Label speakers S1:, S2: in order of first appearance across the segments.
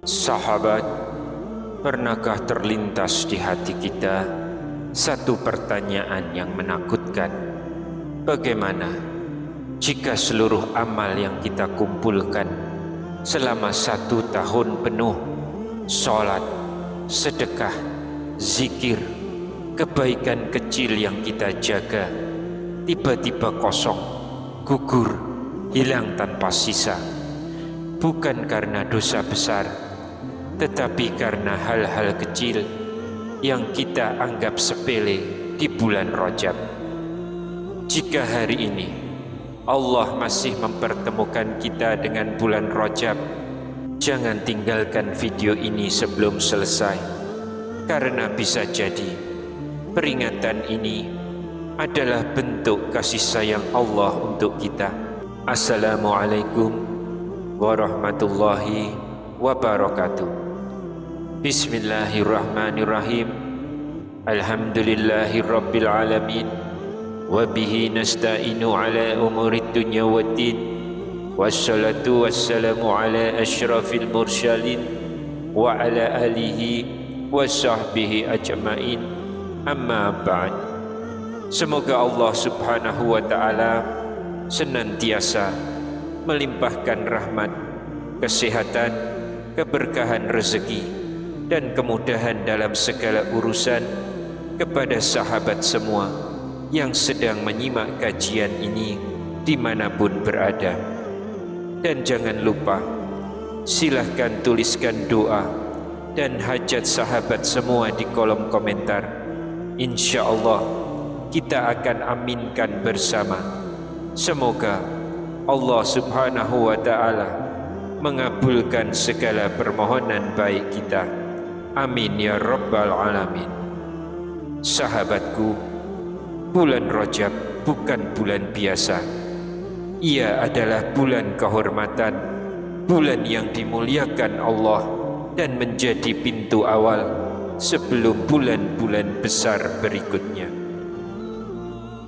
S1: Sahabat, pernahkah terlintas di hati kita satu pertanyaan yang menakutkan? Bagaimana jika seluruh amal yang kita kumpulkan selama 1 tahun penuh, sholat, sedekah, zikir, kebaikan kecil yang kita jaga, tiba-tiba kosong, gugur, hilang tanpa sisa? Bukan karena dosa besar, tetapi karena hal-hal kecil yang kita anggap sepele di bulan Rajab. Jika hari ini Allah masih mempertemukan kita dengan bulan Rajab, jangan tinggalkan video ini sebelum selesai, karena bisa jadi peringatan ini adalah bentuk kasih sayang Allah untuk kita. Assalamualaikum warahmatullahi wabarakatuh. Bismillahirrahmanirrahim. Alhamdulillahi rabbil alamin. Wabihi nasta'inu ala umurid dunya waddin. Wassalatu wassalamu ala ashrafil mursalin wa ala alihi wa sahbihi ajma'in. Amma ba'd. Semoga Allah subhanahu wa ta'ala senantiasa melimpahkan rahmat, kesehatan, keberkahan rezeki, dan kemudahan dalam segala urusan kepada sahabat semua yang sedang menyimak kajian ini dimanapun berada. Dan jangan lupa, silahkan tuliskan doa dan hajat sahabat semua di kolom komentar. Insya Allah kita akan aminkan bersama. Semoga Allah subhanahu wa ta'ala mengabulkan segala permohonan baik kita. Amin ya rabbal alamin. Sahabatku, bulan Rajab bukan bulan biasa. Ia adalah bulan kehormatan, bulan yang dimuliakan Allah dan menjadi pintu awal sebelum bulan-bulan besar berikutnya.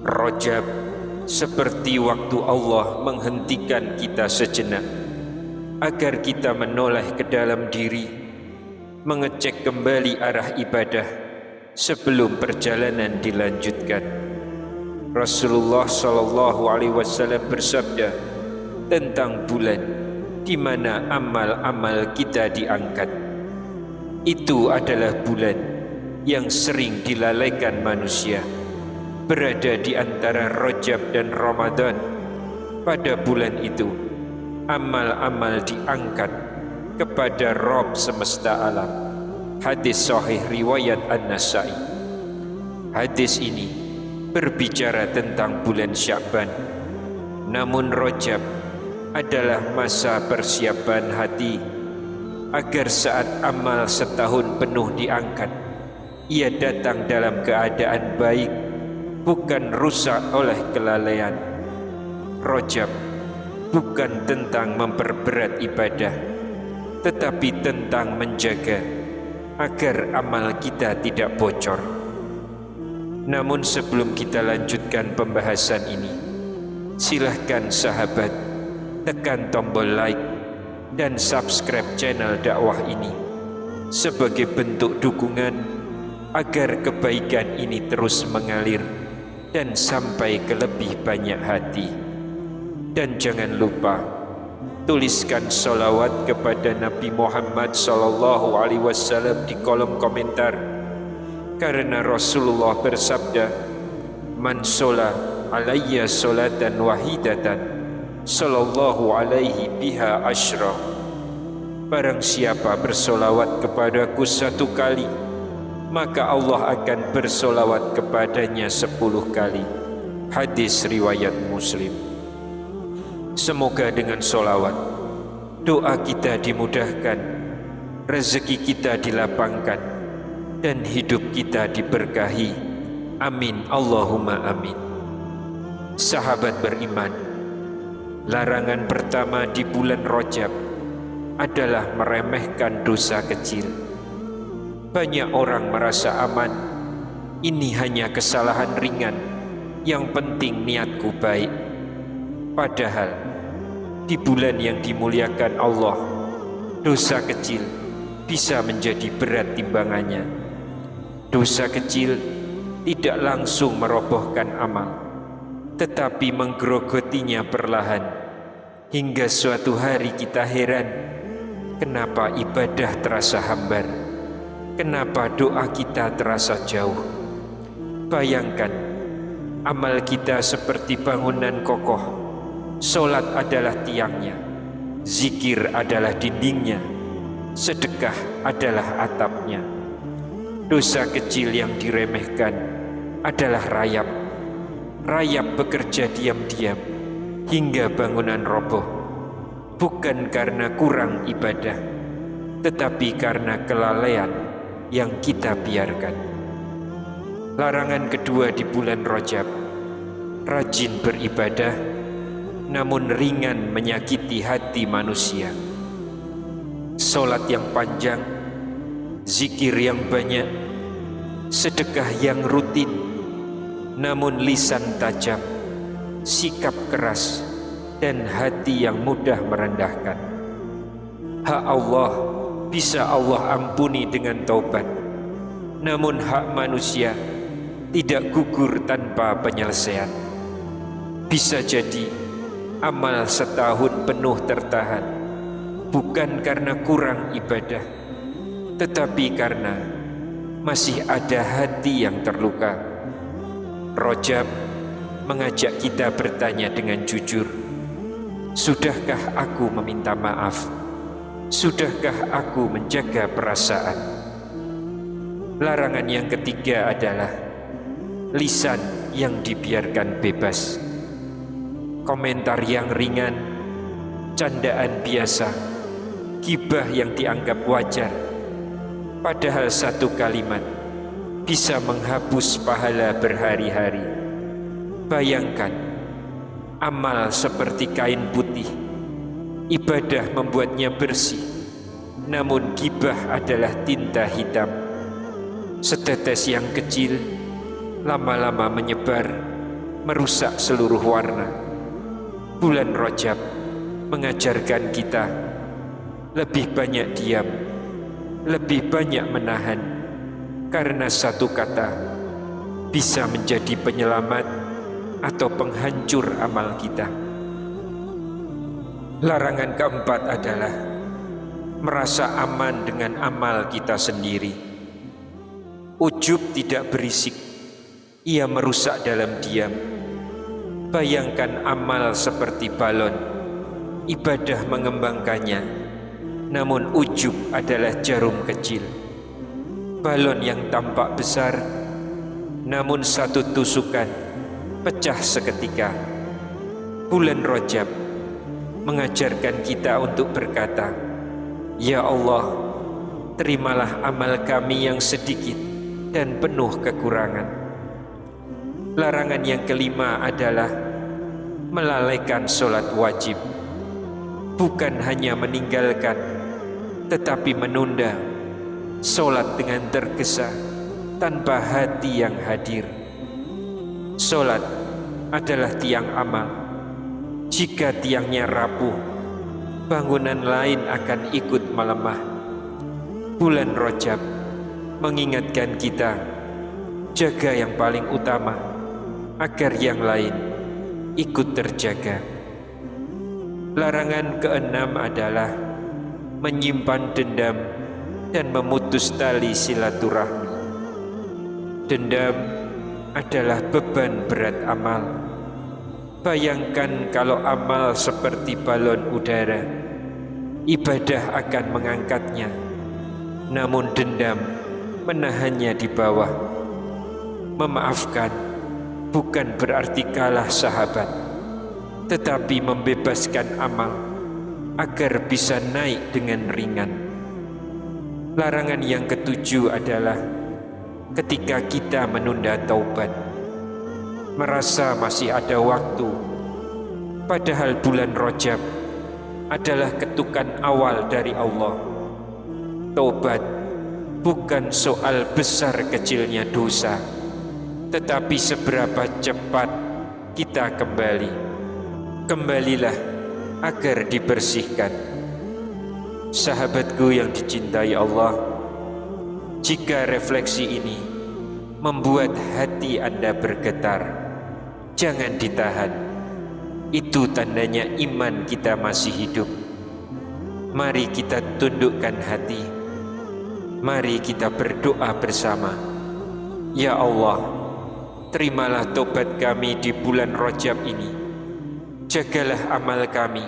S1: Rajab seperti waktu Allah menghentikan kita sejenak agar kita menoleh ke dalam diri, mengecek kembali arah ibadah sebelum perjalanan dilanjutkan. Rasulullah SAW bersabda tentang bulan di mana amal-amal kita diangkat. Itu adalah bulan yang sering dilalaikan manusia, berada di antara Rajab dan Ramadan. Pada bulan itu amal-amal diangkat kepada Rabb semesta alam. Hadis sahih riwayat An-Nasa'i. Hadis ini berbicara tentang bulan Sya'ban. Namun Rajab adalah masa persiapan hati agar saat amal setahun penuh diangkat, ia datang dalam keadaan baik, bukan rusak oleh kelalaian. Rajab bukan tentang memperberat ibadah, tetapi tentang menjaga agar amal kita tidak bocor. Namun sebelum kita lanjutkan pembahasan ini, silahkan sahabat tekan tombol like dan subscribe channel dakwah ini sebagai bentuk dukungan agar kebaikan ini terus mengalir dan sampai ke lebih banyak hati. Dan jangan lupa tuliskan salawat kepada Nabi Muhammad SAW di kolom komentar, karena Rasulullah bersabda, "Man shola alayya sholatan wahidatan, sallallahu alaihi biha asyra." Barang siapa bersolawat kepadaku 1 kali, maka Allah akan bersolawat kepadanya 10 kali. Hadis riwayat Muslim. Semoga dengan solawat doa kita dimudahkan, rezeki kita dilapangkan, dan hidup kita diberkahi. Amin Allahumma amin. Sahabat beriman, larangan pertama di bulan Rajab adalah meremehkan dosa kecil. Banyak orang merasa aman, ini hanya kesalahan ringan, yang penting niatku baik. Padahal Di bulan yang dimuliakan Allah, dosa kecil bisa menjadi berat timbangannya. Dosa kecil tidak langsung merobohkan amal, tetapi menggerogotinya perlahan, hingga suatu hari kita heran, kenapa ibadah terasa hambar, kenapa doa kita terasa jauh. Bayangkan, amal kita seperti bangunan kokoh, solat adalah tiangnya, zikir adalah dindingnya, sedekah adalah atapnya. Dosa kecil yang diremehkan adalah rayap. Rayap bekerja diam-diam hingga bangunan roboh, bukan karena kurang ibadah, tetapi karena kelalaian yang kita biarkan. Larangan kedua di bulan Rajab, rajin beribadah namun ringan menyakiti hati manusia. Solat yang panjang, zikir yang banyak, sedekah yang rutin, namun lisan tajam, sikap keras, dan hati yang mudah merendahkan. Hak Allah bisa Allah ampuni dengan taubat, namun hak manusia tidak gugur tanpa penyelesaian. Bisa jadi amal setahun penuh tertahan, bukan karena kurang ibadah, tetapi karena masih ada hati yang terluka. Rajab mengajak kita bertanya dengan jujur, sudahkah aku meminta maaf? Sudahkah aku menjaga perasaan? Larangan yang ketiga adalah lisan yang dibiarkan bebas. Komentar yang ringan, candaan biasa, gibah yang dianggap wajar, padahal satu kalimat bisa menghapus pahala berhari-hari. Bayangkan, amal seperti kain putih, ibadah membuatnya bersih, namun gibah adalah tinta hitam. Setetes yang kecil lama-lama menyebar, merusak seluruh warna. Bulan Rajab mengajarkan kita lebih banyak diam, lebih banyak menahan, karena satu kata bisa menjadi penyelamat atau penghancur amal kita. Larangan keempat adalah merasa aman dengan amal kita sendiri. Ujub tidak berisik, ia merusak dalam diam. Bayangkan amal seperti balon, ibadah mengembangkannya, namun ujub adalah jarum kecil. Balon yang tampak besar, namun satu tusukan pecah seketika. Bulan Rajab mengajarkan kita untuk berkata, ya Allah, terimalah amal kami yang sedikit dan penuh kekurangan. Larangan yang kelima adalah melalaikan sholat wajib. Bukan hanya meninggalkan, tetapi menunda sholat dengan tergesa tanpa hati yang hadir. Sholat adalah tiang amal. Jika tiangnya rapuh, bangunan lain akan ikut melemah. Bulan Rajab mengingatkan kita, jaga yang paling utama, agar yang lain ikut terjaga. Larangan keenam adalah menyimpan dendam dan memutus tali silaturahmi. Dendam adalah beban berat amal. Bayangkan kalau amal seperti balon udara, ibadah akan mengangkatnya, namun dendam menahannya di bawah. Memaafkan bukan berarti kalah sahabat, tetapi membebaskan amal agar bisa naik dengan ringan. Larangan yang ketujuh adalah ketika kita menunda taubat, merasa masih ada waktu, padahal bulan Rajab adalah ketukan awal dari Allah. Taubat bukan soal besar kecilnya dosa, tetapi seberapa cepat kita kembali. Kembalilah agar dibersihkan. Sahabatku yang dicintai Allah, jika refleksi ini membuat hati Anda bergetar, jangan ditahan. Itu tandanya iman kita masih hidup. Mari kita tundukkan hati. Mari kita berdoa bersama. Ya Allah, terimalah tobat kami di bulan Rajab ini. Jagalah amal kami,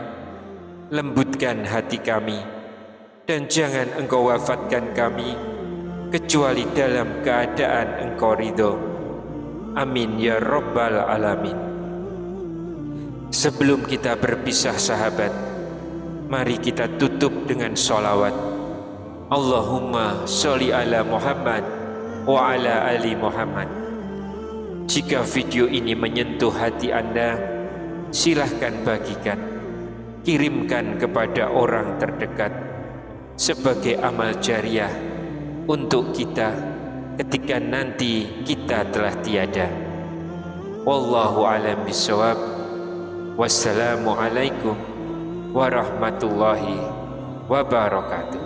S1: lembutkan hati kami, dan jangan Engkau wafatkan kami kecuali dalam keadaan Engkau ridho. Amin ya Rabbal Alamin. Sebelum kita berpisah sahabat, mari kita tutup dengan sholawat. Allahumma sholli ala Muhammad wa ala ali Muhammad. Jika video ini menyentuh hati Anda, silahkan bagikan, kirimkan kepada orang terdekat sebagai amal jariah untuk kita ketika nanti kita telah tiada. Wallahu a'lam bishawab. Wassalamualaikum warahmatullahi wabarakatuh.